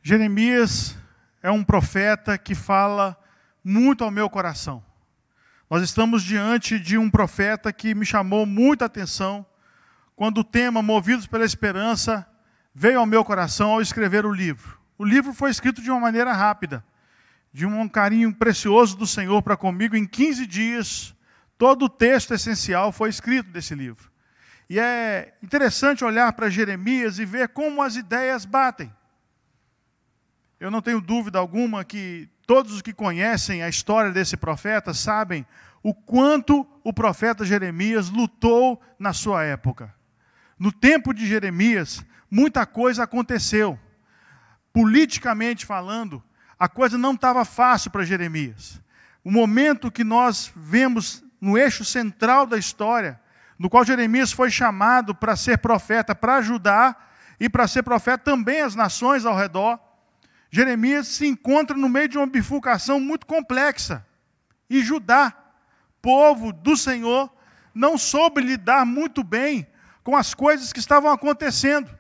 Jeremias é um profeta que fala muito ao meu coração. Nós estamos diante de um profeta que me chamou muita atenção quando o tema Movidos pela Esperança veio ao meu coração ao escrever o livro. O livro foi escrito de uma maneira rápida, de um carinho precioso do Senhor para comigo. Em 15 dias, todo o texto essencial foi escrito desse livro. E é interessante olhar para Jeremias e ver como as ideias batem. Eu não tenho dúvida alguma que todos os que conhecem a história desse profeta sabem o quanto o profeta Jeremias lutou na sua época. No tempo de Jeremias, muita coisa aconteceu. Politicamente falando, a coisa não estava fácil para Jeremias. O momento que nós vemos no eixo central da história, no qual Jeremias foi chamado para ser profeta para Judá e para ser profeta também às nações ao redor, Jeremias se encontra no meio de uma bifurcação muito complexa. E Judá, povo do Senhor, não soube lidar muito bem com as coisas que estavam acontecendo.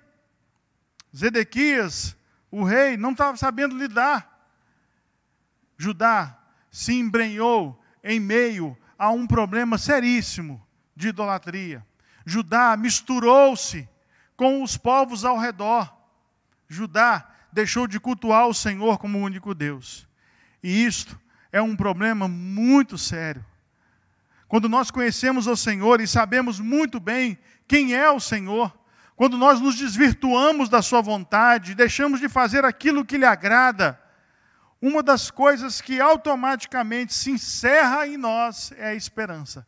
Zedequias, o rei, não estava sabendo lidar. Judá se embrenhou em meio a um problema seríssimo de idolatria. Judá misturou-se com os povos ao redor. Judá deixou de cultuar o Senhor como o único Deus. E isto é um problema muito sério. Quando nós conhecemos o Senhor e sabemos muito bem quem é o Senhor, quando nós nos desvirtuamos da sua vontade, deixamos de fazer aquilo que lhe agrada, uma das coisas que automaticamente se encerra em nós é a esperança.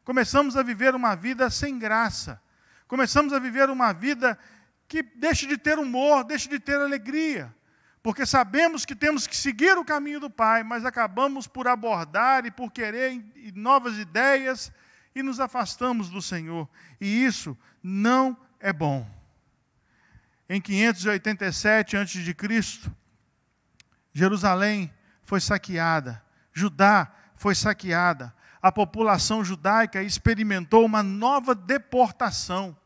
Começamos a viver uma vida sem graça. Começamos a viver uma vida que deixa de ter humor, deixa de ter alegria. Porque sabemos que temos que seguir o caminho do Pai, mas acabamos por abordar e por querer novas ideias e nos afastamos do Senhor. E isso não é bom. Em 587 a.C., Jerusalém foi saqueada, Judá foi saqueada. A população judaica experimentou uma nova deportação.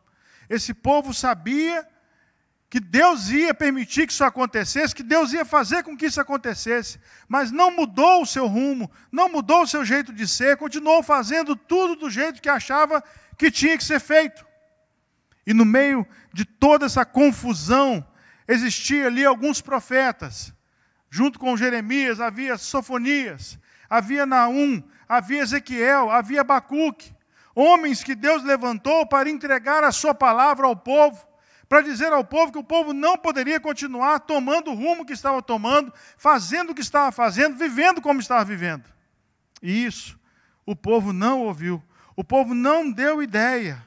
Esse povo sabia que Deus ia permitir que isso acontecesse, que Deus ia fazer com que isso acontecesse, mas não mudou o seu rumo, não mudou o seu jeito de ser, continuou fazendo tudo do jeito que achava que tinha que ser feito. E no meio de toda essa confusão, existia ali alguns profetas. Junto com Jeremias havia Sofonias, havia Naum, havia Ezequiel, havia Abacuque. Homens que Deus levantou para entregar a sua palavra ao povo, para dizer ao povo que o povo não poderia continuar tomando o rumo que estava tomando, fazendo o que estava fazendo, vivendo como estava vivendo. E isso o povo não ouviu, o povo não deu ideia.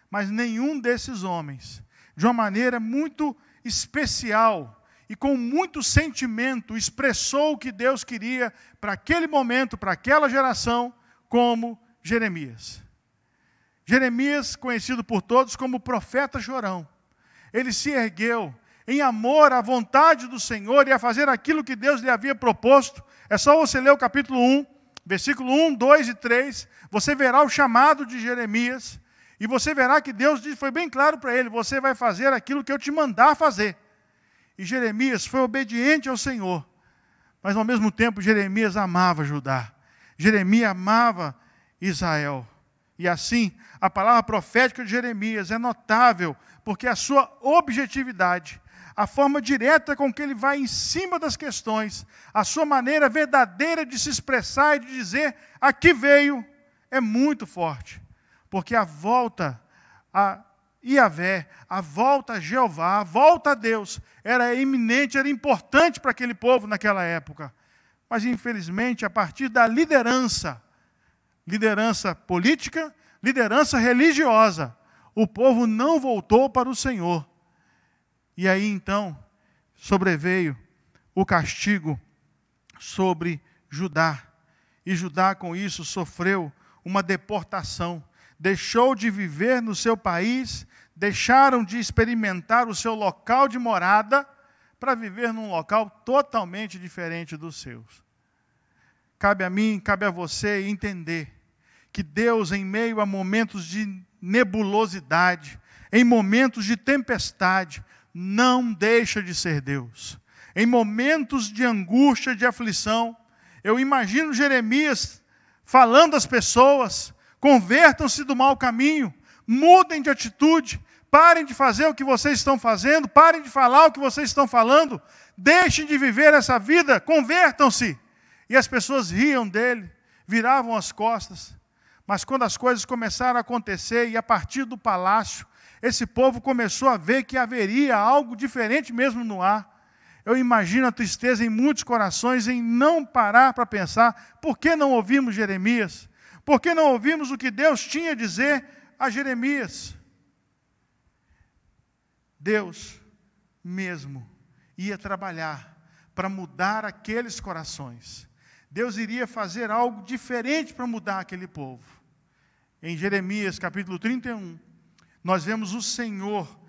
Mas nenhum desses homens, de uma maneira muito especial e com muito sentimento, expressou o que Deus queria para aquele momento, para aquela geração, como Jeremias. Jeremias, conhecido por todos como profeta chorão, ele se ergueu em amor à vontade do Senhor e a fazer aquilo que Deus lhe havia proposto. É só você ler o capítulo 1, versículo 1, 2 e 3, você verá o chamado de Jeremias, e você verá que Deus foi bem claro para ele: você vai fazer aquilo que eu te mandar fazer. E Jeremias foi obediente ao Senhor, mas ao mesmo tempo Jeremias amava Judá, Jeremias amava Israel. E assim, a palavra profética de Jeremias é notável, porque a sua objetividade, a forma direta com que ele vai em cima das questões, a sua maneira verdadeira de se expressar e de dizer a que veio, é muito forte. Porque a volta a Yahvé, a volta a Jeová, a volta a Deus, era iminente, era importante para aquele povo naquela época. Mas, infelizmente, a partir da liderança política, liderança religiosa, o povo não voltou para o Senhor. E aí, então, sobreveio o castigo sobre Judá. E Judá, com isso, sofreu uma deportação. Deixou de viver no seu país, deixaram de experimentar o seu local de morada para viver num local totalmente diferente dos seus. Cabe a mim, cabe a você entender que Deus, em meio a momentos de nebulosidade, em momentos de tempestade, não deixa de ser Deus. Em momentos de angústia, de aflição, eu imagino Jeremias falando às pessoas: convertam-se do mau caminho, mudem de atitude, parem de fazer o que vocês estão fazendo, parem de falar o que vocês estão falando, deixem de viver essa vida, convertam-se. E as pessoas riam dele, viravam as costas. Mas quando as coisas começaram a acontecer, e a partir do palácio, esse povo começou a ver que haveria algo diferente mesmo no ar. Eu imagino a tristeza em muitos corações em não parar para pensar: por que não ouvimos Jeremias? Por que não ouvimos o que Deus tinha a dizer a Jeremias? Deus mesmo ia trabalhar para mudar aqueles corações. Deus iria fazer algo diferente para mudar aquele povo. Em Jeremias capítulo 31, nós vemos o Senhor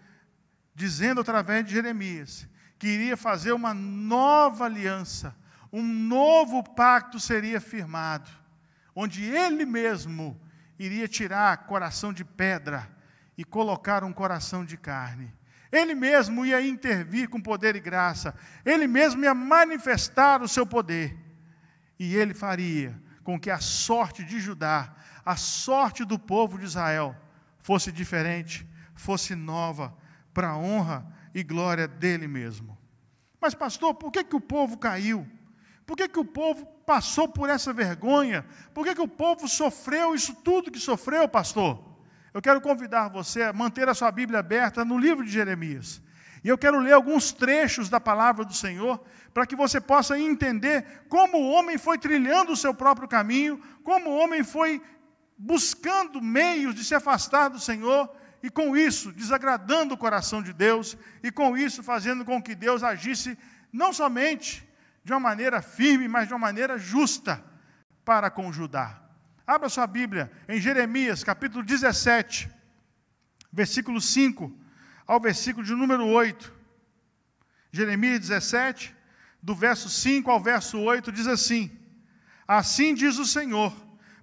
dizendo através de Jeremias que iria fazer uma nova aliança, um novo pacto seria firmado, onde Ele mesmo iria tirar coração de pedra e colocar um coração de carne. Ele mesmo ia intervir com poder e graça, Ele mesmo ia manifestar o seu poder, e Ele faria com que a sorte de Judá, a sorte do povo de Israel, fosse diferente, fosse nova, para a honra e glória dEle mesmo. Mas pastor, por que o povo caiu? Por que o povo passou por essa vergonha? Por que o povo sofreu isso tudo que sofreu, pastor? Eu quero convidar você a manter a sua Bíblia aberta no livro de Jeremias. E eu quero ler alguns trechos da palavra do Senhor, para que você possa entender como o homem foi trilhando o seu próprio caminho, como o homem foi buscando meios de se afastar do Senhor, e com isso desagradando o coração de Deus, e com isso fazendo com que Deus agisse não somente de uma maneira firme, mas de uma maneira justa para com Judá. Abra sua Bíblia em Jeremias, capítulo 17, versículo 5 ao versículo de número 8. Jeremias 17, do verso 5 ao verso 8, diz assim: assim diz o Senhor,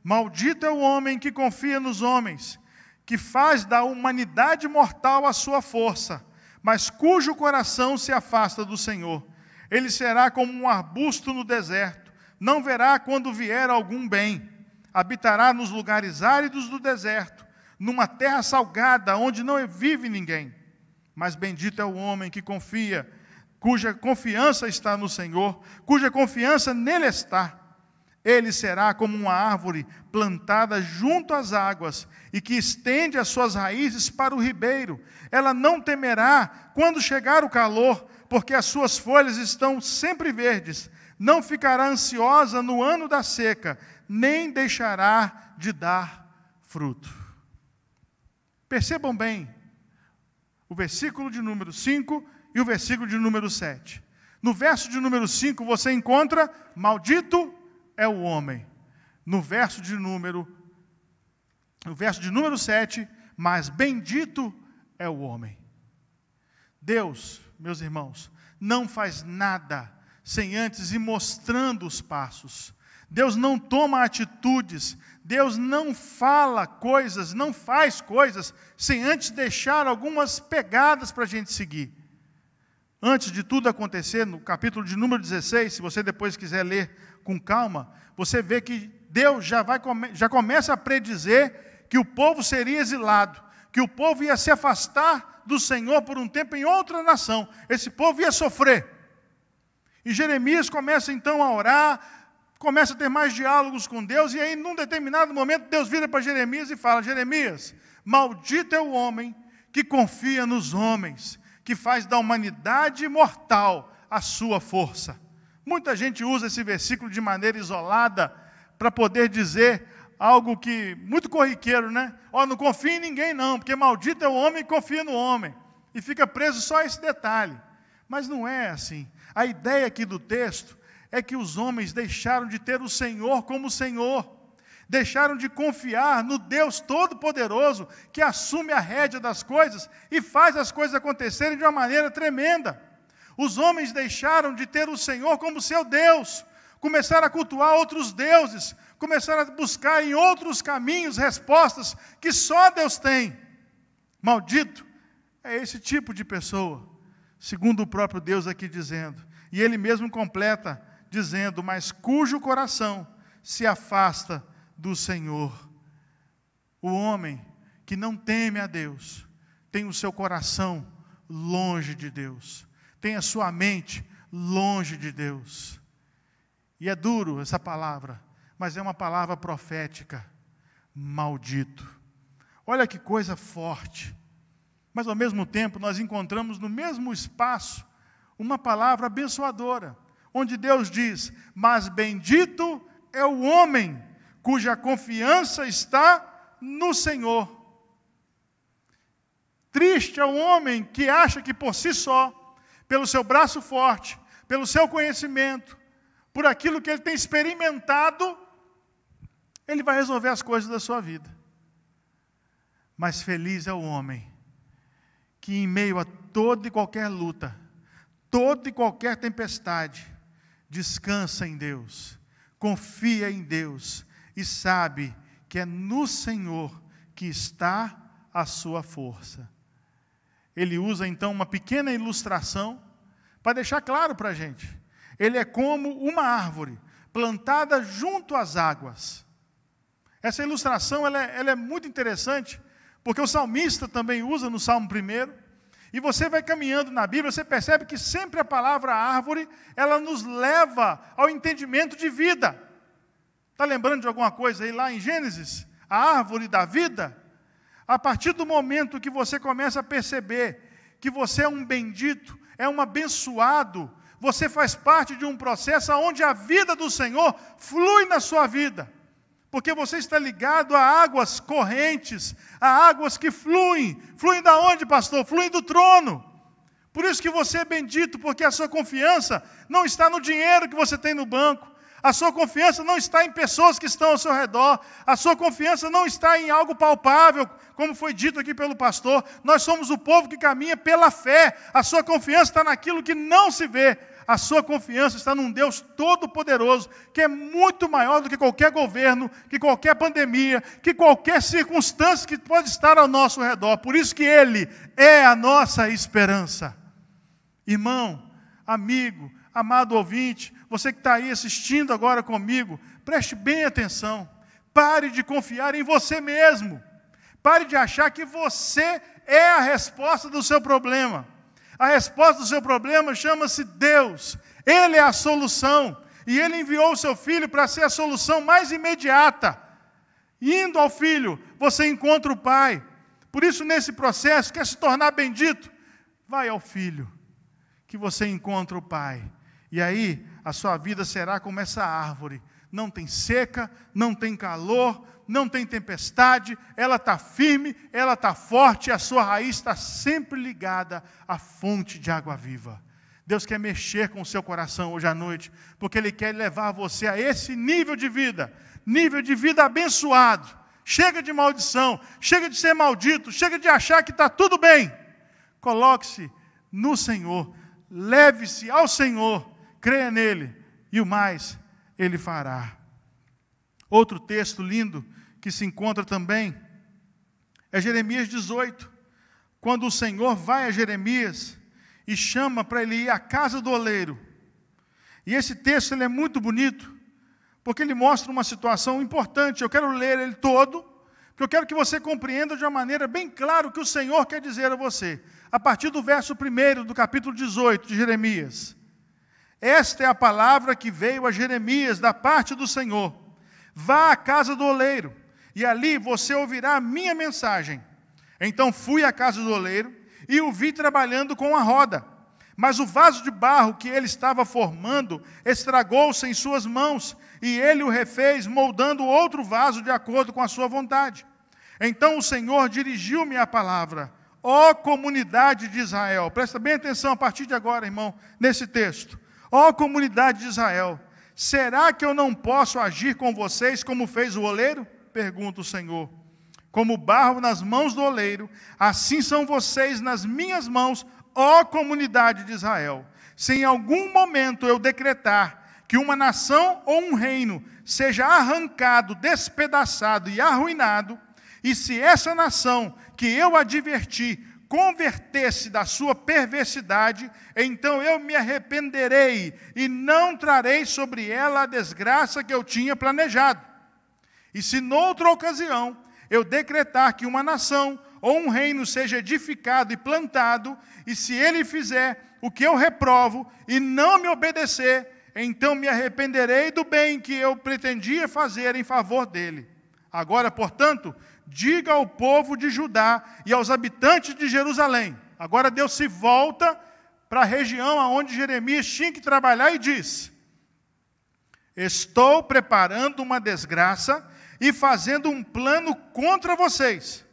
maldito é o homem que confia nos homens, que faz da humanidade mortal a sua força, mas cujo coração se afasta do Senhor. Ele será como um arbusto no deserto, não verá quando vier algum bem. Habitará nos lugares áridos do deserto, numa terra salgada, onde não vive ninguém. Mas bendito é o homem que confia, cuja confiança está no Senhor, cuja confiança nele está. Ele será como uma árvore plantada junto às águas e que estende as suas raízes para o ribeiro. Ela não temerá quando chegar o calor, porque as suas folhas estão sempre verdes. Não ficará ansiosa no ano da seca, nem deixará de dar fruto. Percebam bem o versículo de número 5 e o versículo de número 7. No verso de número 5 você encontra: maldito é o homem. No verso de número 7, mas bendito é o homem. Deus, meus irmãos, não faz nada sem antes ir mostrando os passos. Deus não toma atitudes, Deus não fala coisas, não faz coisas, sem antes deixar algumas pegadas para a gente seguir. Antes de tudo acontecer, no capítulo de número 16, se você depois quiser ler com calma, você vê que Deus já começa a predizer que o povo seria exilado, que o povo ia se afastar do Senhor por um tempo em outra nação. Esse povo ia sofrer. E Jeremias começa então a orar, começa a ter mais diálogos com Deus, e aí, num determinado momento, Deus vira para Jeremias e fala: Jeremias, maldito é o homem que confia nos homens, que faz da humanidade mortal a sua força. Muita gente usa esse versículo de maneira isolada para poder dizer algo que, muito corriqueiro, né? Não confia em ninguém não, porque maldito é o homem que confia no homem. E fica preso só a esse detalhe. Mas não é assim. A ideia aqui do texto é que os homens deixaram de ter o Senhor como Senhor, deixaram de confiar no Deus Todo-Poderoso, que assume a rédea das coisas e faz as coisas acontecerem de uma maneira tremenda. Os homens deixaram de ter o Senhor como seu Deus, começaram a cultuar outros deuses, começaram a buscar em outros caminhos respostas que só Deus tem. Maldito é esse tipo de pessoa segundo o próprio Deus aqui dizendo. E ele mesmo completa dizendo, mas cujo coração se afasta do Senhor. O homem que não teme a Deus, tem o seu coração longe de Deus, tem a sua mente longe de Deus. E é duro essa palavra, mas é uma palavra profética. Maldito. Olha que coisa forte. Mas ao mesmo tempo nós encontramos no mesmo espaço uma palavra abençoadora, onde Deus diz, mas bendito é o homem cuja confiança está no Senhor. Triste é o homem que acha que por si só, pelo seu braço forte, pelo seu conhecimento, por aquilo que ele tem experimentado, ele vai resolver as coisas da sua vida. Mas feliz é o homem que em meio a toda e qualquer luta, toda e qualquer tempestade, descansa em Deus, confia em Deus e sabe que é no Senhor que está a sua força. Ele usa então uma pequena ilustração para deixar claro para a gente. Ele é como uma árvore plantada junto às águas. Essa ilustração ela é muito interessante, porque o salmista também usa no Salmo 1, e você vai caminhando na Bíblia, você percebe que sempre a palavra árvore, ela nos leva ao entendimento de vida. Está lembrando de alguma coisa aí lá em Gênesis? A árvore da vida? A partir do momento que você começa a perceber que você é um bendito, é um abençoado, você faz parte de um processo onde a vida do Senhor flui na sua vida. Porque você está ligado a águas correntes, a águas que fluem. Fluem da onde, pastor? Fluem do trono. Por isso que você é bendito, porque a sua confiança não está no dinheiro que você tem no banco. A sua confiança não está em pessoas que estão ao seu redor. A sua confiança não está em algo palpável, como foi dito aqui pelo pastor. Nós somos o povo que caminha pela fé. A sua confiança está naquilo que não se vê. A sua confiança está num Deus todo-poderoso, que é muito maior do que qualquer governo, que qualquer pandemia, que qualquer circunstância que pode estar ao nosso redor. Por isso que Ele é a nossa esperança. Irmão, amigo, amado ouvinte, você que está aí assistindo agora comigo, preste bem atenção. Pare de confiar em você mesmo. Pare de achar que você é a resposta do seu problema. A resposta do seu problema chama-se Deus. Ele é a solução. E Ele enviou o seu Filho para ser a solução mais imediata. Indo ao Filho, você encontra o Pai. Por isso, nesse processo, quer se tornar bendito? Vai ao Filho, que você encontra o Pai. E aí, a sua vida será como essa árvore. Não tem seca, não tem calor, não tem tempestade, ela está firme, ela está forte, a sua raiz está sempre ligada à fonte de água viva. Deus quer mexer com o seu coração hoje à noite, porque Ele quer levar você a esse nível de vida abençoado. Chega de maldição, chega de ser maldito, chega de achar que está tudo bem. Coloque-se no Senhor, leve-se ao Senhor, creia nele, e o mais Ele fará. Outro texto lindo que se encontra também é Jeremias 18, quando o Senhor vai a Jeremias e chama para ele ir à casa do oleiro. E esse texto ele é muito bonito, porque ele mostra uma situação importante. Eu quero ler ele todo, porque eu quero que você compreenda de uma maneira bem clara o que o Senhor quer dizer a você. A partir do verso 1 do capítulo 18 de Jeremias. Esta é a palavra que veio a Jeremias da parte do Senhor. Vá à casa do oleiro, e ali você ouvirá a minha mensagem. Então fui à casa do oleiro, e o vi trabalhando com a roda. Mas o vaso de barro que ele estava formando estragou-se em suas mãos, e ele o refez, moldando outro vaso de acordo com a sua vontade. Então o Senhor dirigiu-me a palavra: ó comunidade de Israel, presta bem atenção a partir de agora, irmão, nesse texto. Ó comunidade de Israel, será que eu não posso agir com vocês como fez o oleiro? Pergunta o Senhor. Como barro nas mãos do oleiro, assim são vocês nas minhas mãos, ó comunidade de Israel. Se em algum momento eu decretar que uma nação ou um reino seja arrancado, despedaçado e arruinado, e se essa nação que eu adverti converter-se da sua perversidade, então eu me arrependerei e não trarei sobre ela a desgraça que eu tinha planejado. E se noutra ocasião eu decretar que uma nação ou um reino seja edificado e plantado, e se ele fizer o que eu reprovo e não me obedecer, então me arrependerei do bem que eu pretendia fazer em favor dele. Agora, portanto, diga ao povo de Judá e aos habitantes de Jerusalém. Agora Deus se volta para a região onde Jeremias tinha que trabalhar e diz: estou preparando uma desgraça e fazendo um plano contra vocês.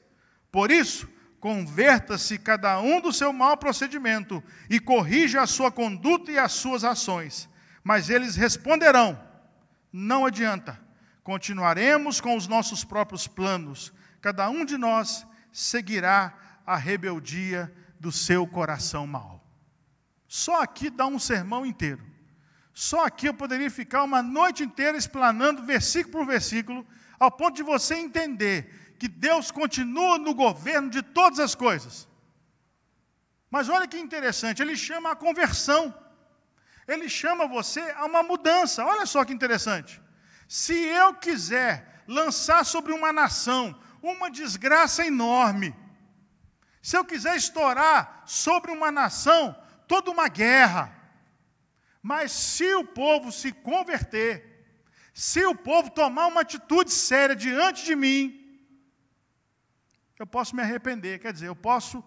Por isso, converta-se cada um do seu mau procedimento e corrija a sua conduta e as suas ações. Mas eles responderão: não adianta, continuaremos com os nossos próprios planos. Cada um de nós seguirá a rebeldia do seu coração mau. Só aqui dá um sermão inteiro. Só aqui eu poderia ficar uma noite inteira explanando versículo por versículo, ao ponto de você entender que Deus continua no governo de todas as coisas. Mas olha que interessante, Ele chama a conversão. Ele chama você a uma mudança. Olha só que interessante. Se eu quiser lançar sobre uma nação uma desgraça enorme, se eu quiser estourar sobre uma nação toda uma guerra, mas se o povo se converter, se o povo tomar uma atitude séria diante de mim, eu posso me arrepender, quer dizer, eu posso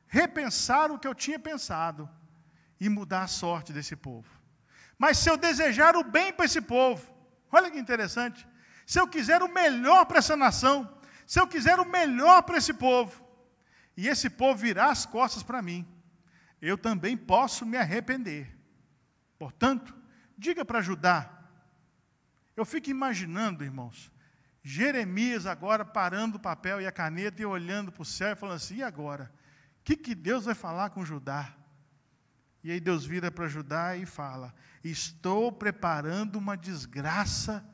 repensar o que eu tinha pensado e mudar a sorte desse povo. Mas se eu desejar o bem para esse povo, olha que interessante, se eu quiser o melhor para essa nação, se eu quiser o melhor para esse povo, e esse povo virar as costas para mim, eu também posso me arrepender. Portanto, diga para Judá. Eu fico imaginando, irmãos, Jeremias agora parando o papel e a caneta e olhando para o céu e falando assim: e agora? O que Deus vai falar com Judá? E aí Deus vira para Judá e fala: estou preparando uma desgraça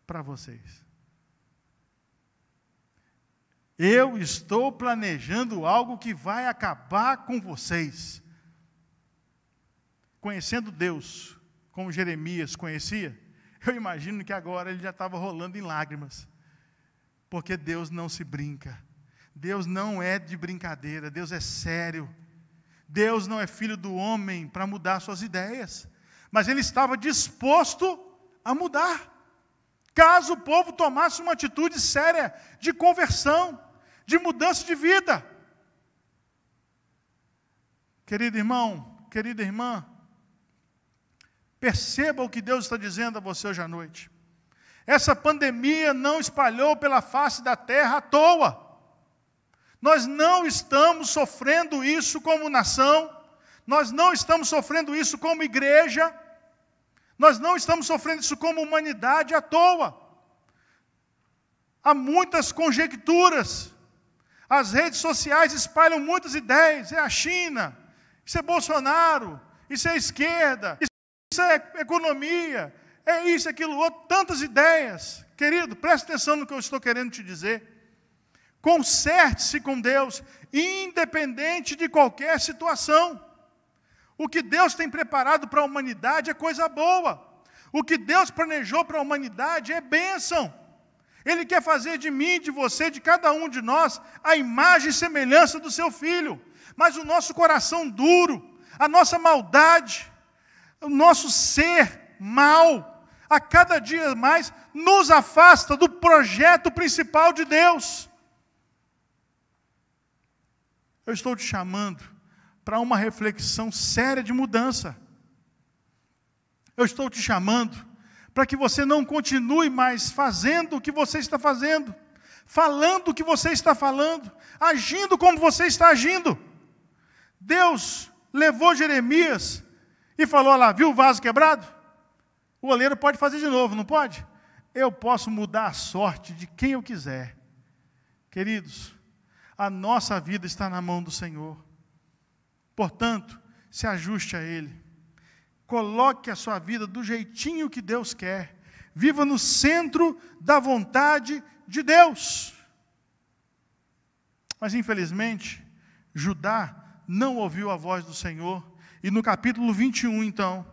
para vocês. Eu estou planejando algo que vai acabar com vocês. Conhecendo Deus, como Jeremias conhecia, eu imagino que agora ele já estava rolando em lágrimas. Porque Deus não se brinca. Deus não é de brincadeira, Deus é sério. Deus não é filho do homem para mudar suas ideias. Mas Ele estava disposto a mudar. Caso o povo tomasse uma atitude séria de conversão, de mudança de vida. Querido irmão, querida irmã, perceba o que Deus está dizendo a você hoje à noite. Essa pandemia não espalhou pela face da terra à toa. Nós não estamos sofrendo isso como nação, nós não estamos sofrendo isso como igreja, nós não estamos sofrendo isso como humanidade à toa. Há muitas conjecturas, as redes sociais espalham muitas ideias, é a China, isso é Bolsonaro, isso é a esquerda, isso é economia, é isso, aquilo outro, tantas ideias. Querido, preste atenção no que eu estou querendo te dizer. Conserte-se com Deus, independente de qualquer situação. O que Deus tem preparado para a humanidade é coisa boa. O que Deus planejou para a humanidade é bênção. Ele quer fazer de mim, de você, de cada um de nós, a imagem e semelhança do seu Filho. Mas o nosso coração duro, a nossa maldade, o nosso ser mau, a cada dia mais, nos afasta do projeto principal de Deus. Eu estou te chamando para uma reflexão séria de mudança. Eu estou te chamando para que você não continue mais fazendo o que você está fazendo, falando o que você está falando, agindo como você está agindo. Deus levou Jeremias e falou: olha lá, viu o vaso quebrado? O oleiro pode fazer de novo, não pode? Eu posso mudar a sorte de quem eu quiser. Queridos, a nossa vida está na mão do Senhor. Portanto, se ajuste a Ele. Coloque a sua vida do jeitinho que Deus quer. Viva no centro da vontade de Deus. Mas, infelizmente, Judá não ouviu a voz do Senhor. E no capítulo 21, então,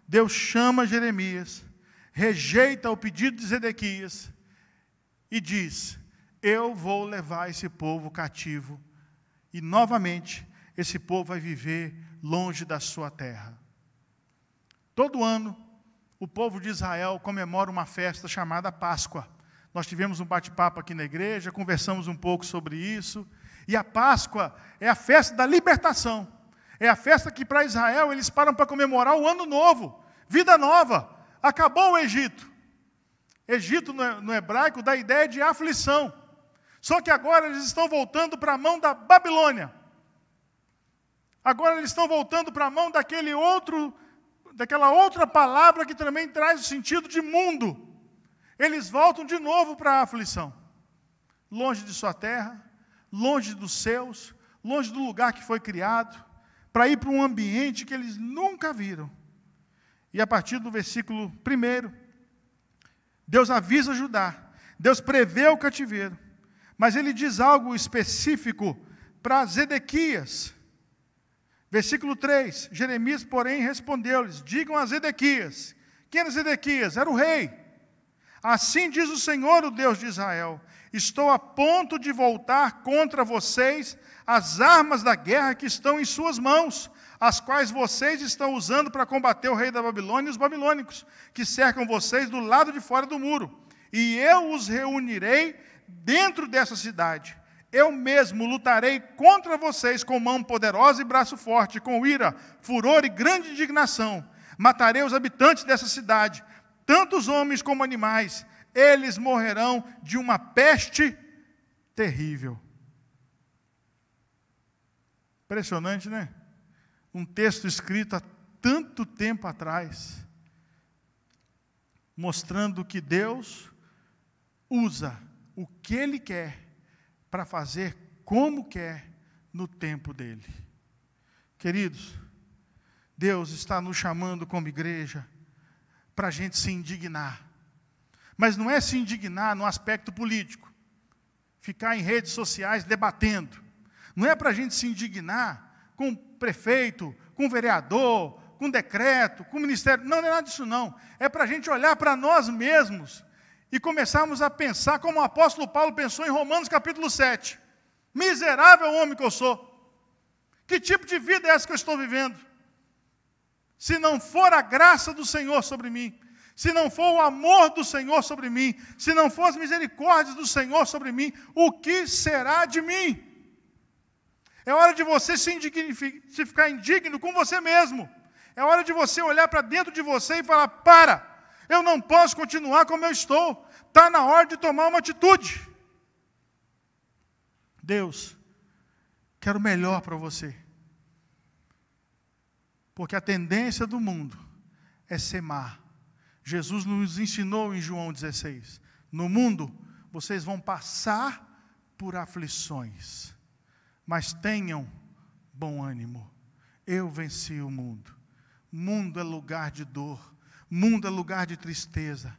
Deus chama Jeremias, rejeita o pedido de Zedequias e diz: eu vou levar esse povo cativo. E novamente, esse povo vai viver longe da sua terra. Todo ano, o povo de Israel comemora uma festa chamada Páscoa. Nós tivemos um bate-papo aqui na igreja, conversamos um pouco sobre isso. E a Páscoa é a festa da libertação. É a festa que para Israel eles param para comemorar o ano novo, vida nova. Acabou o Egito. Egito no hebraico dá a ideia de aflição. Só que agora eles estão voltando para a mão da Babilônia. Agora eles estão voltando para a mão daquela outra palavra que também traz o sentido de mundo. Eles voltam de novo para a aflição. Longe de sua terra, longe dos seus, longe do lugar que foi criado, para ir para um ambiente que eles nunca viram. E a partir do versículo 1, Deus avisa Judá, Deus prevê o cativeiro, mas ele diz algo específico para Zedequias. Versículo 3, Jeremias, porém, respondeu-lhes: digam a Zedequias. Quem era Zedequias? Era o rei. Assim diz o Senhor, o Deus de Israel: estou a ponto de voltar contra vocês as armas da guerra que estão em suas mãos, as quais vocês estão usando para combater o rei da Babilônia e os babilônicos, que cercam vocês do lado de fora do muro. E eu os reunirei dentro dessa cidade. Eu mesmo lutarei contra vocês com mão poderosa e braço forte, com ira, furor e grande indignação. Matarei os habitantes dessa cidade, tanto os homens como animais. Eles morrerão de uma peste terrível. Impressionante, né? Um texto escrito há tanto tempo atrás, mostrando que Deus usa o que Ele quer para fazer como quer no tempo dEle. Queridos, Deus está nos chamando como igreja para a gente se indignar. Mas não é se indignar no aspecto político, ficar em redes sociais debatendo. Não é para a gente se indignar com prefeito, com vereador, com decreto, com ministério. Não é nada disso não. É para a gente olhar para nós mesmos e começarmos a pensar como o apóstolo Paulo pensou em Romanos capítulo 7. Miserável homem que eu sou. Que tipo de vida é essa que eu estou vivendo? Se não for a graça do Senhor sobre mim, se não for o amor do Senhor sobre mim, se não for as misericórdias do Senhor sobre mim, o que será de mim? É hora de você se ficar indigno com você mesmo. É hora de você olhar para dentro de você e falar: para, eu não posso continuar como eu estou. Está na hora de tomar uma atitude. Deus, quero o melhor para você. Porque a tendência do mundo é ser má. Jesus nos ensinou em João 16. No mundo, vocês vão passar por aflições. Mas tenham bom ânimo. Eu venci o mundo. Mundo é lugar de dor. Mundo é lugar de tristeza.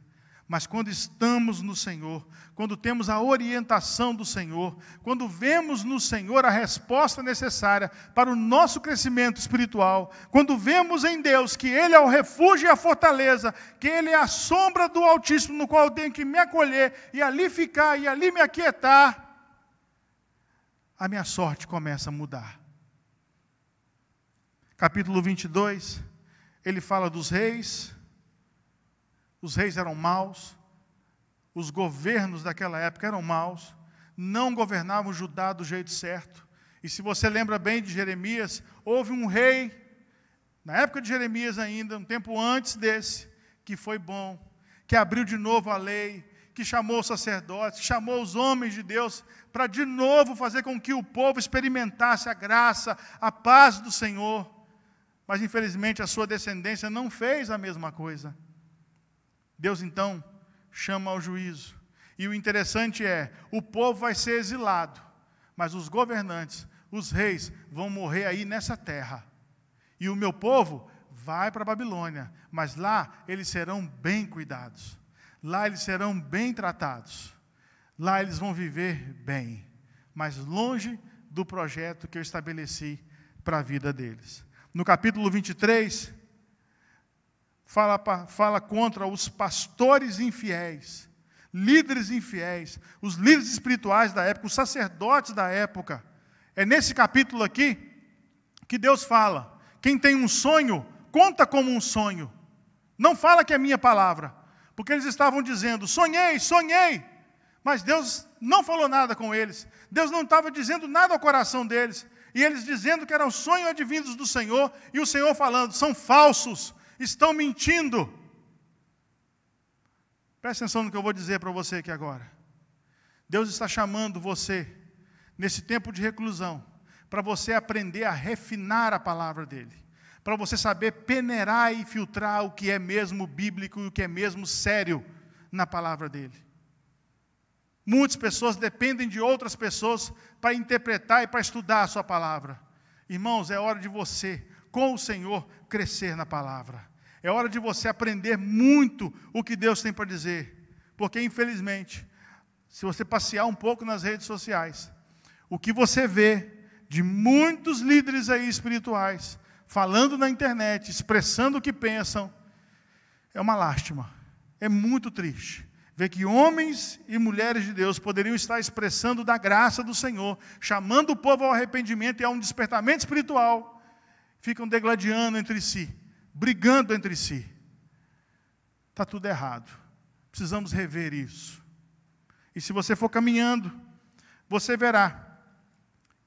Mas quando estamos no Senhor, quando temos a orientação do Senhor, quando vemos no Senhor a resposta necessária para o nosso crescimento espiritual, quando vemos em Deus que Ele é o refúgio e a fortaleza, que Ele é a sombra do Altíssimo, no qual eu tenho que me acolher e ali ficar e ali me aquietar, a minha sorte começa a mudar. Capítulo 22, ele fala dos reis. Os reis eram maus, os governos daquela época eram maus, não governavam Judá do jeito certo. E se você lembra bem de Jeremias, houve um rei, na época de Jeremias ainda, um tempo antes desse, que foi bom, que abriu de novo a lei, que chamou os sacerdotes, que chamou os homens de Deus, para de novo fazer com que o povo experimentasse a graça, a paz do Senhor. Mas infelizmente a sua descendência não fez a mesma coisa. Deus então chama ao juízo. E o interessante é, o povo vai ser exilado, mas os governantes, os reis, vão morrer aí nessa terra. E o meu povo vai para a Babilônia, mas lá eles serão bem cuidados. Lá eles serão bem tratados. Lá eles vão viver bem, mas longe do projeto que eu estabeleci para a vida deles. No capítulo 23, fala contra os pastores infiéis, líderes infiéis, os líderes espirituais da época, os sacerdotes da época. É nesse capítulo aqui que Deus fala: quem tem um sonho, conta como um sonho. Não fala que é minha palavra, porque eles estavam dizendo: sonhei, sonhei. Mas Deus não falou nada com eles. Deus não estava dizendo nada ao coração deles. E eles dizendo que eram sonhos advindos do Senhor, e o Senhor falando: são falsos, estão mentindo. Presta atenção no que eu vou dizer para você aqui agora. Deus está chamando você, nesse tempo de reclusão, para você aprender a refinar a palavra dEle. Para você saber peneirar e filtrar o que é mesmo bíblico e o que é mesmo sério na palavra dEle. Muitas pessoas dependem de outras pessoas para interpretar e para estudar a sua palavra. Irmãos, é hora de você, com o Senhor, crescer na palavra. É hora de você aprender muito o que Deus tem para dizer. Porque, infelizmente, se você passear um pouco nas redes sociais, o que você vê de muitos líderes aí espirituais, falando na internet, expressando o que pensam, é uma lástima. É muito triste ver que homens e mulheres de Deus poderiam estar expressando da graça do Senhor, chamando o povo ao arrependimento e a um despertamento espiritual, ficam degladiando entre si, brigando entre si. Está tudo errado. Precisamos rever isso. E se você for caminhando, você verá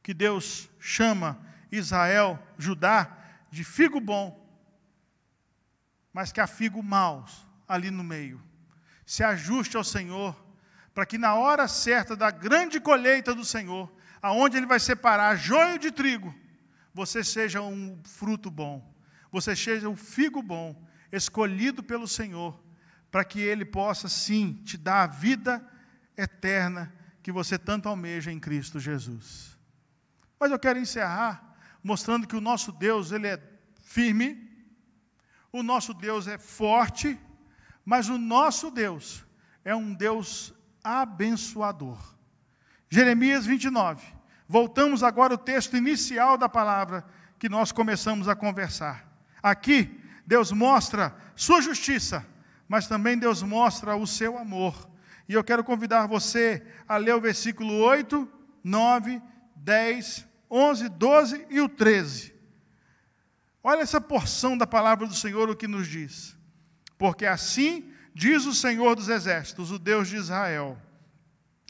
que Deus chama Israel, Judá, de figo bom, mas que há figo maus ali no meio. Se ajuste ao Senhor, para que na hora certa da grande colheita do Senhor, aonde Ele vai separar joio de trigo, você seja um fruto bom, você seja um figo bom, escolhido pelo Senhor, para que Ele possa sim te dar a vida eterna que você tanto almeja em Cristo Jesus. Mas eu quero encerrar mostrando que o nosso Deus, Ele é firme, o nosso Deus é forte, mas o nosso Deus é um Deus abençoador. Jeremias 29. Voltamos agora ao texto inicial da palavra que nós começamos a conversar. Aqui, Deus mostra sua justiça, mas também Deus mostra o seu amor. E eu quero convidar você a ler o versículo 8, 9, 10, 11, 12 e o 13. Olha essa porção da palavra do Senhor, o que nos diz. Porque assim diz o Senhor dos Exércitos, o Deus de Israel: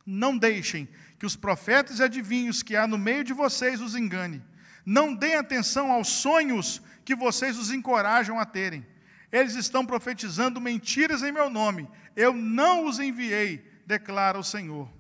não deixem que os profetas e adivinhos que há no meio de vocês os engane. Não deem atenção aos sonhos que vocês os encorajam a terem. Eles estão profetizando mentiras em meu nome. Eu não os enviei, declara o Senhor.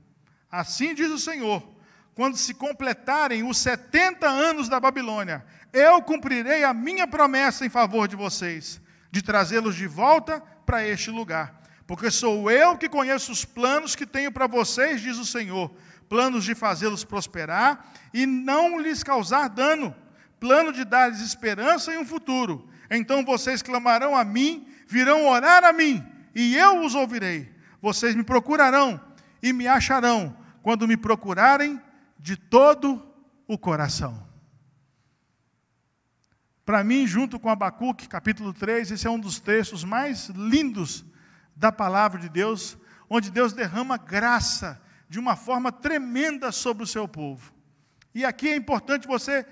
Assim diz o Senhor: quando se completarem os 70 anos da Babilônia, eu cumprirei a minha promessa em favor de vocês, de trazê-los de volta para este lugar. Porque sou eu que conheço os planos que tenho para vocês, diz o Senhor, planos de fazê-los prosperar e não lhes causar dano, plano de dar-lhes esperança e um futuro. Então vocês clamarão a mim, virão orar a mim, e eu os ouvirei. Vocês me procurarão e me acharão, quando me procurarem de todo o coração. Para mim, junto com Abacuque, capítulo 3, esse é um dos textos mais lindos da palavra de Deus, onde Deus derrama graça de uma forma tremenda sobre o seu povo. E aqui é importante você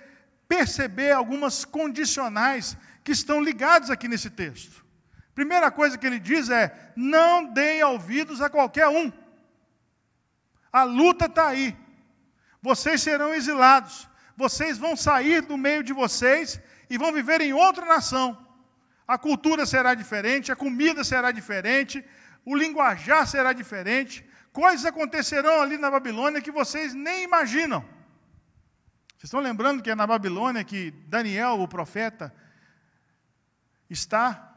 perceber algumas condicionais que estão ligados aqui nesse texto. Primeira coisa que ele diz é: não deem ouvidos a qualquer um. A luta está aí. Vocês serão exilados. Vocês vão sair do meio de vocês e vão viver em outra nação. A cultura será diferente, a comida será diferente, o linguajar será diferente. Coisas acontecerão ali na Babilônia que vocês nem imaginam. Vocês estão lembrando que é na Babilônia que Daniel, o profeta, está,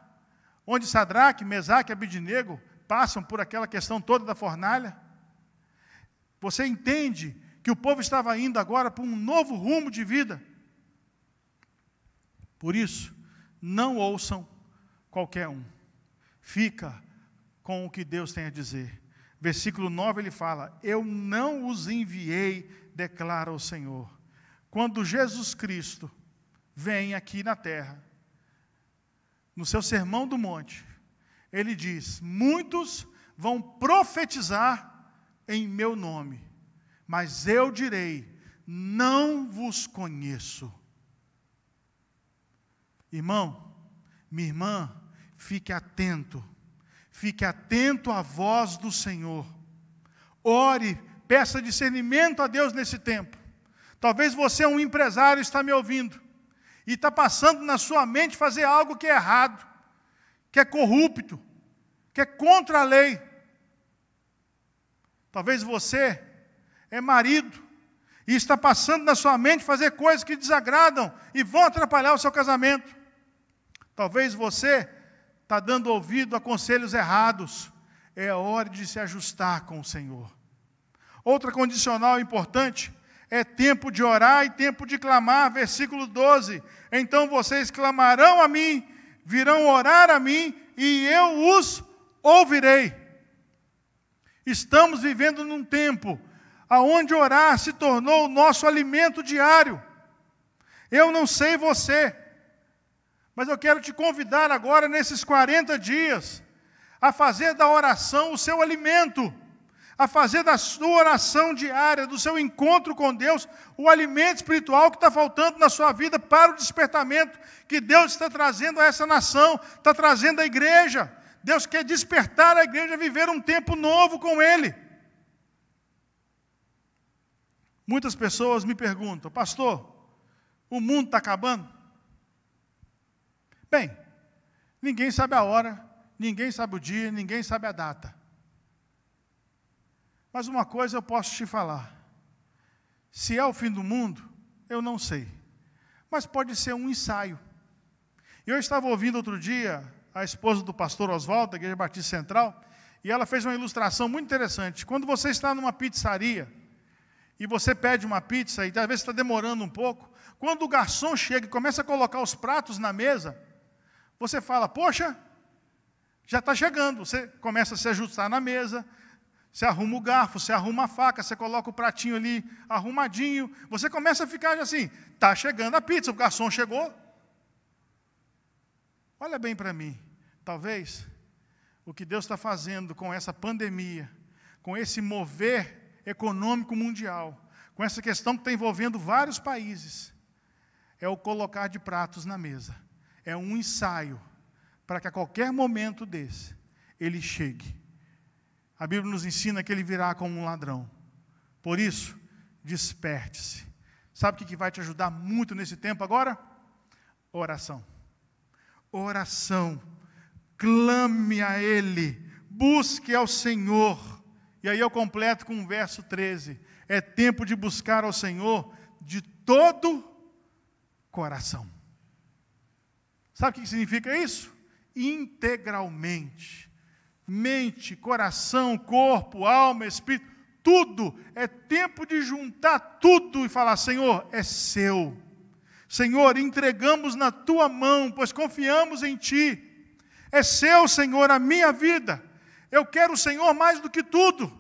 onde Sadraque, Mesaque e Abidnego passam por aquela questão toda da fornalha? Você entende que o povo estava indo agora para um novo rumo de vida? Por isso, não ouçam qualquer um. Fica com o que Deus tem a dizer. Versículo 9 ele fala: eu não os enviei, declara o Senhor. quando Jesus Cristo vem aqui na terra, no seu Sermão do Monte, ele diz: muitos vão profetizar em meu nome, mas eu direi: não vos conheço. Irmão, minha irmã, fique atento à voz do Senhor. Ore, peça discernimento a Deus nesse tempo. Talvez você é um empresário e está me ouvindo, e está passando na sua mente fazer algo que é errado, que é corrupto, que é contra a lei. Talvez você é marido e está passando na sua mente fazer coisas que desagradam e vão atrapalhar o seu casamento. Talvez você está dando ouvido a conselhos errados. É hora de se ajustar com o Senhor. Outra condicional importante é tempo de orar e tempo de clamar. Versículo 12. Então vocês clamarão a mim, virão orar a mim, e eu os ouvirei. Estamos vivendo num tempo onde orar se tornou o nosso alimento diário. Eu não sei você, mas eu quero te convidar agora, nesses 40 dias, a fazer da oração o seu alimento, a fazer da sua oração diária, do seu encontro com Deus, o alimento espiritual que está faltando na sua vida para o despertamento que Deus está trazendo a essa nação, está trazendo à igreja. Deus quer despertar a igreja a viver um tempo novo com Ele. Muitas pessoas me perguntam: pastor, o mundo está acabando? Bem, ninguém sabe a hora, ninguém sabe o dia, ninguém sabe a data. Mas uma coisa eu posso te falar: se é o fim do mundo, eu não sei, mas pode ser um ensaio. Eu estava ouvindo outro dia a esposa do pastor Oswaldo, da Igreja Batista Central, e ela fez uma ilustração muito interessante. Quando você está numa pizzaria, e você pede uma pizza, e às vezes está demorando um pouco, quando o garçom chega e começa a colocar os pratos na mesa, você fala: poxa, já está chegando. Você começa a se ajustar na mesa, você arruma o garfo, você arruma a faca, você coloca o pratinho ali arrumadinho, você começa a ficar assim: está chegando a pizza, o garçom chegou. Olha bem para mim, talvez o que Deus está fazendo com essa pandemia, com esse mover econômico mundial, com essa questão que está envolvendo vários países, é o colocar de pratos na mesa. É um ensaio para que a qualquer momento desse, Ele chegue. A Bíblia nos ensina que Ele virá como um ladrão. Por isso, desperte-se. Sabe o que vai te ajudar muito nesse tempo agora? Oração. Oração. Clame a Ele. Busque ao Senhor. E aí eu completo com o verso 13. É tempo de buscar ao Senhor de todo coração. Sabe o que significa isso? Integralmente. Mente, coração, corpo, alma, espírito, tudo. É tempo de juntar tudo e falar: Senhor, é seu. Senhor, entregamos na tua mão, pois confiamos em ti. É seu, Senhor, a minha vida. Eu quero o Senhor mais do que tudo.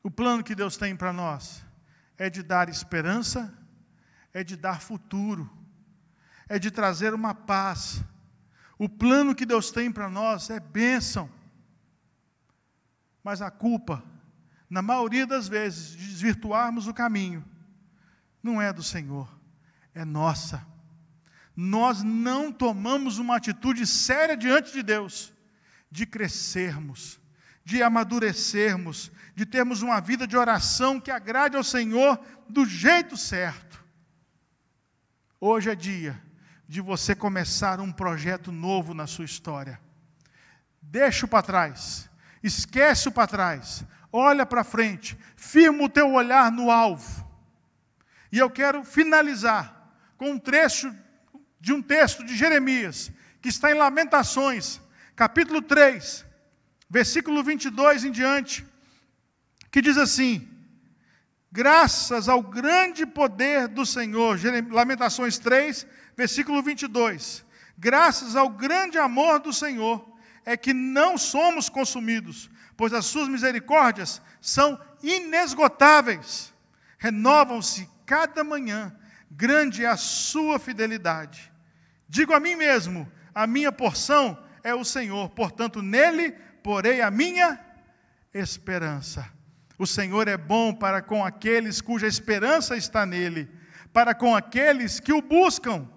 O plano que Deus tem para nós é de dar esperança, é de dar futuro, é de trazer uma paz. O plano que Deus tem para nós é bênção. Mas a culpa, na maioria das vezes, de desvirtuarmos o caminho, não é do Senhor, é nossa. Nós não tomamos uma atitude séria diante de Deus, de crescermos, de amadurecermos, de termos uma vida de oração que agrade ao Senhor do jeito certo. Hoje é dia de você começar um projeto novo na sua história. Deixa o para trás, esquece o para trás, olha para frente, firma o teu olhar no alvo. E eu quero finalizar com um trecho de um texto de Jeremias, que está em Lamentações, capítulo 3, versículo 22 em diante, que diz assim: graças ao grande poder do Senhor, Lamentações 3, versículo 22, graças ao grande amor do Senhor, é que não somos consumidos, pois as suas misericórdias são inesgotáveis, renovam-se cada manhã, grande é a sua fidelidade. Digo a mim mesmo, a minha porção é o Senhor, portanto nele porei a minha esperança. O Senhor é bom para com aqueles cuja esperança está nele, para com aqueles que o buscam.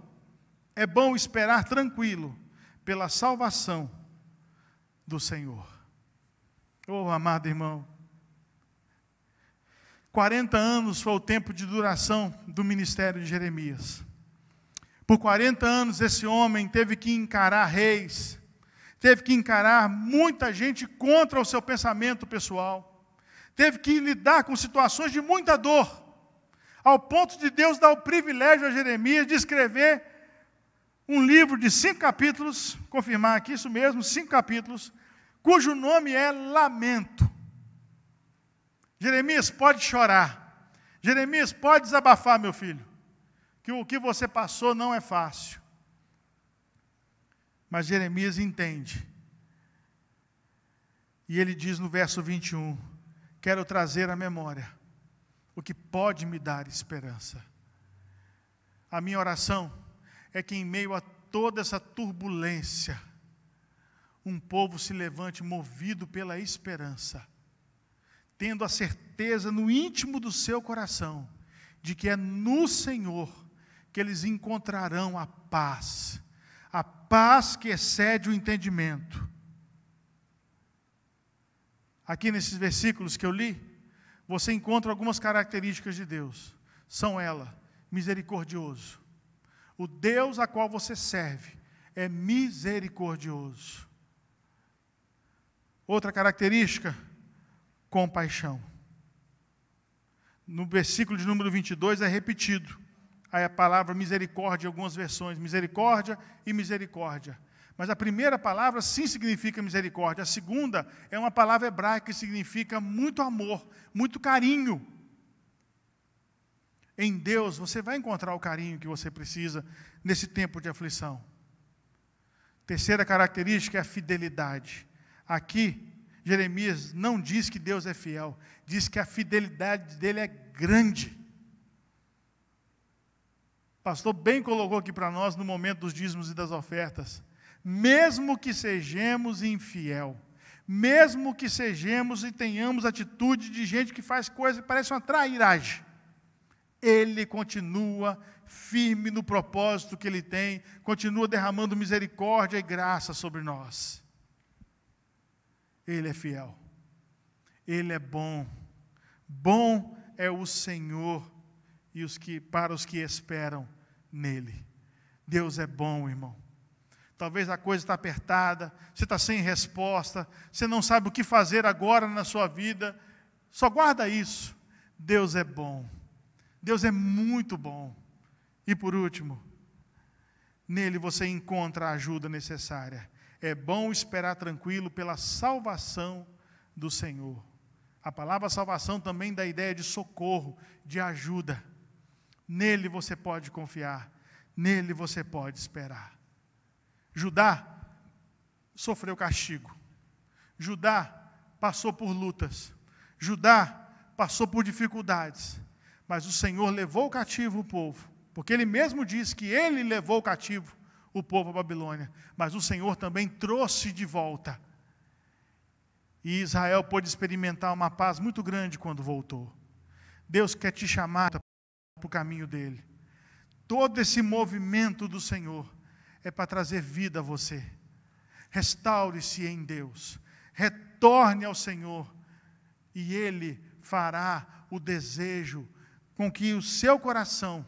É bom esperar tranquilo pela salvação do Senhor. Oh, amado irmão, 40 anos foi o tempo de duração do ministério de Jeremias. Por 40 anos esse homem teve que encarar reis, teve que encarar muita gente contra o seu pensamento pessoal, teve que lidar com situações de muita dor, ao ponto de Deus dar o privilégio a Jeremias de escrever um livro de 5 capítulos, confirmar aqui isso mesmo, 5 capítulos, cujo nome é Lamento. Jeremias, pode chorar. Jeremias, pode desabafar, meu filho, que o que você passou não é fácil. Mas Jeremias entende. E ele diz no verso 21, quero trazer à memória o que pode me dar esperança. A minha oração é que em meio a toda essa turbulência, um povo se levante movido pela esperança, tendo a certeza no íntimo do seu coração, de que é no Senhor que eles encontrarão a paz que excede o entendimento. Aqui nesses versículos que eu li, você encontra algumas características de Deus. São elas: misericordioso. O Deus a qual você serve é misericordioso. Outra característica, compaixão. No versículo de número 22 é repetido aí a palavra misericórdia em algumas versões, misericórdia e misericórdia. Mas a primeira palavra sim significa misericórdia, a segunda é uma palavra hebraica que significa muito amor, muito carinho. Em Deus você vai encontrar o carinho que você precisa nesse tempo de aflição. Terceira característica é a fidelidade. Aqui, Jeremias não diz que Deus é fiel, diz que a fidelidade dele é grande. O pastor bem colocou aqui para nós no momento dos dízimos e das ofertas. Mesmo que sejamos infiel, mesmo que sejamos e tenhamos atitude de gente que faz coisa que parece uma trairagem, Ele continua firme no propósito que Ele tem, continua derramando misericórdia e graça sobre nós. Ele é fiel, Ele é bom, bom é o Senhor e para os que esperam nele. Deus é bom, irmão. Talvez a coisa está apertada, você está sem resposta, você não sabe o que fazer agora na sua vida, só guarda isso. Deus é bom, Deus é muito bom. E por último, nele você encontra a ajuda necessária. É bom esperar tranquilo pela salvação do Senhor. A palavra salvação também dá a ideia de socorro, de ajuda. Nele você pode confiar, nele você pode esperar. Judá sofreu castigo. Judá passou por lutas. Judá passou por dificuldades. Mas o Senhor levou cativo o povo. Porque Ele mesmo diz que Ele levou cativo o povo à Babilônia. Mas o Senhor também trouxe de volta. E Israel pôde experimentar uma paz muito grande quando voltou. Deus quer te chamar para o caminho dEle. Todo esse movimento do Senhor é para trazer vida a você. Restaure-se em Deus. Retorne ao Senhor. E Ele fará o desejo com que o seu coração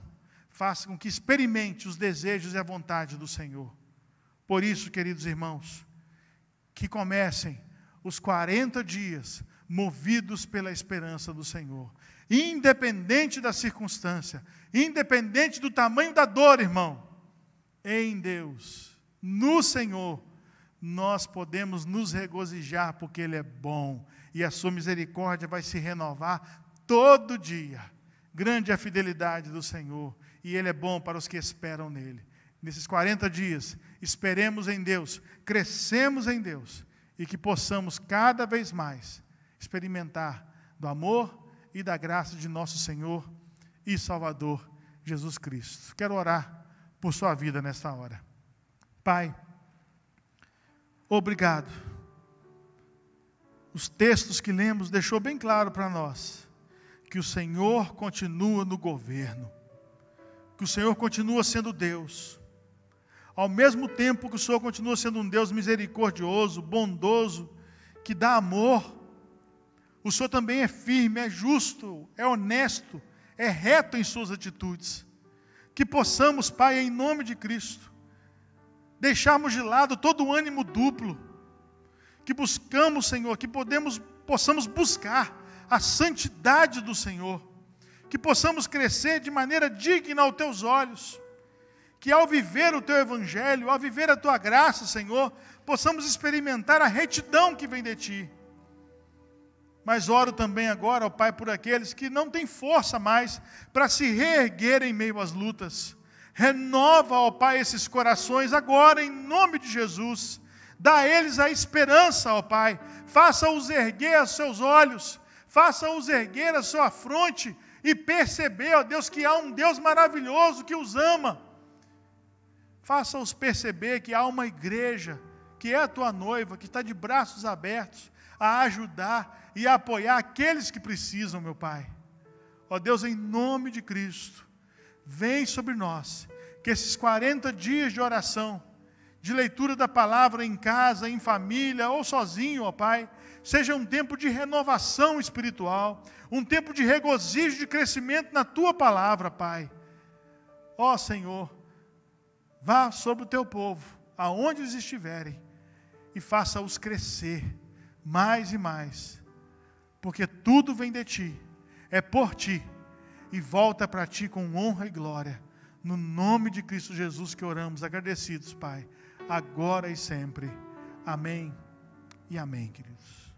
faça com que experimente os desejos e a vontade do Senhor. Por isso, queridos irmãos, que comecem os 40 dias movidos pela esperança do Senhor. Independente da circunstância, independente do tamanho da dor, irmão, em Deus, no Senhor, nós podemos nos regozijar porque Ele é bom e a sua misericórdia vai se renovar todo dia. Grande é a fidelidade do Senhor e Ele é bom para os que esperam nele. Nesses 40 dias, esperemos em Deus, crescemos em Deus e que possamos cada vez mais experimentar do amor e da graça de nosso Senhor e Salvador Jesus Cristo. Quero orar por sua vida nesta hora. Pai, obrigado. Os textos que lemos deixou bem claro para nós que o Senhor continua no governo, que o Senhor continua sendo Deus. Ao mesmo tempo que o Senhor continua sendo um Deus misericordioso, bondoso, que dá amor, o Senhor também é firme, é justo, é honesto, é reto em suas atitudes. Que possamos, Pai, em nome de Cristo, deixarmos de lado todo o ânimo duplo, que buscamos, Senhor, que possamos buscar a santidade do Senhor, que possamos crescer de maneira digna aos Teus olhos, que ao viver o Teu Evangelho, ao viver a Tua graça, Senhor, possamos experimentar a retidão que vem de Ti. Mas oro também agora, ó Pai, por aqueles que não têm força mais para se reerguer em meio às lutas. Renova, ó Pai, esses corações agora, em nome de Jesus. Dá a eles a esperança, ó Pai. Faça-os erguer os seus olhos, faça-os erguer a sua fronte e perceber, ó Deus, que há um Deus maravilhoso que os ama. Faça-os perceber que há uma igreja, que é a Tua noiva, que está de braços abertos a ajudar e a apoiar aqueles que precisam, meu Pai. Ó Deus, em nome de Cristo, vem sobre nós, que esses 40 dias de oração, de leitura da palavra em casa, em família ou sozinho, ó Pai, seja um tempo de renovação espiritual, um tempo de regozijo, de crescimento na Tua palavra, Pai. Ó Senhor, vá sobre o Teu povo, aonde eles estiverem, e faça-os crescer mais e mais, porque tudo vem de Ti, é por Ti, e volta para Ti com honra e glória, no nome de Cristo Jesus que oramos, agradecidos, Pai, agora e sempre. Amém e amém, queridos.